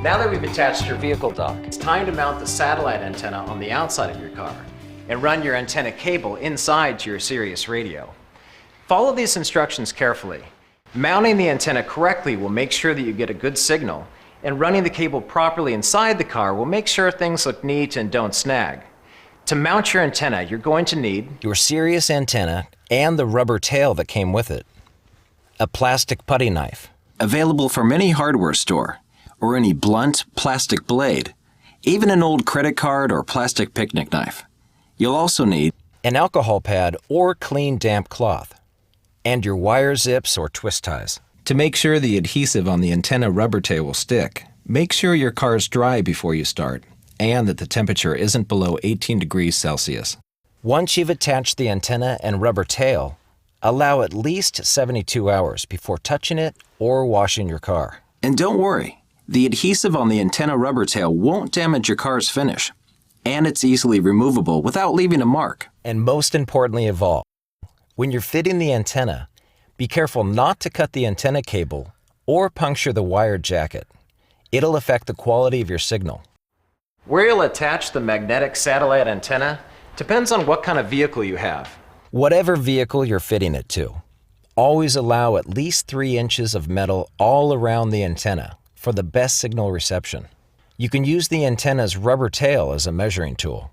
Now that we've attached your vehicle dock, it's time to mount the satellite antenna on the outside of your car and run your antenna cable inside to your Sirius radio. Follow these instructions carefully. Mounting the antenna correctly will make sure that you get a good signal, and running the cable properly inside the car will make sure things look neat and don't snag. To mount your antenna, you're going to need your Sirius antenna and the rubber tail that came with it, a plastic putty knife, available from any hardware store, or any blunt plastic blade, even an old credit card or plastic picnic knife. You'll also need an alcohol pad or clean damp cloth, and your wire zips or twist ties. To make sure the adhesive on the antenna rubber tail will stick, make sure your car is dry before you start and that the temperature isn't below 18 degrees Celsius. Once you've attached the antenna and rubber tail, allow at least 72 hours before touching it or washing your car. And don't worry, the adhesive on the antenna rubber tail won't damage your car's finish, and it's easily removable without leaving a mark. And most importantly of all, when you're fitting the antenna, be careful not to cut the antenna cable or puncture the wire jacket. It'll affect the quality of your signal. where you'll attach the magnetic satellite antenna depends on what kind of vehicle you have. Whatever vehicle you're fitting it to, always allow at least 3 inches of metal all around the antenna for the best signal reception. You can use the antenna's rubber tail as a measuring tool.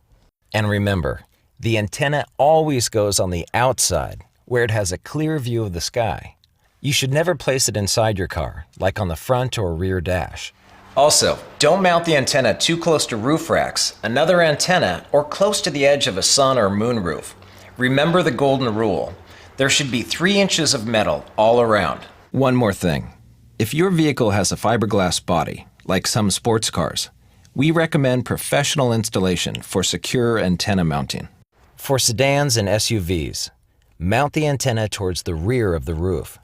And remember, the antenna always goes on the outside where it has a clear view of the sky. You should never place it inside your car, like on the front or rear dash. Also, don't mount the antenna too close to roof racks, another antenna, or close to the edge of a sun or moon roof. Remember the golden rule. There should be 3 inches of metal all around. One more thing. If your vehicle has a fiberglass body, like some sports cars, we recommend professional installation for secure antenna mounting. For sedans and SUVs, mount the antenna towards the rear of the roof.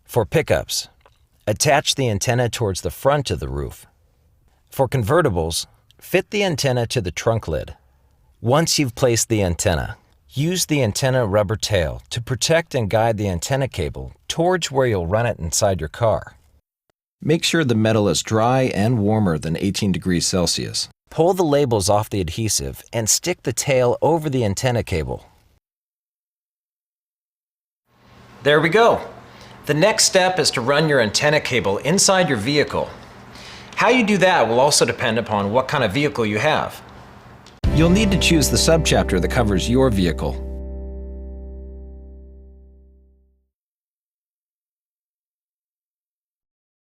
For pickups, attach the antenna towards the front of the roof. For convertibles, fit the antenna to the trunk lid. Once you've placed the antenna, use the antenna rubber tail to protect and guide the antenna cable towards where you'll run it inside your car. Make sure the metal is dry and warmer than 18 degrees Celsius. Pull the labels off the adhesive and stick the tail over the antenna cable. There we go. The next step is to run your antenna cable inside your vehicle. How you do that will also depend upon what kind of vehicle you have. You'll need to choose the subchapter that covers your vehicle.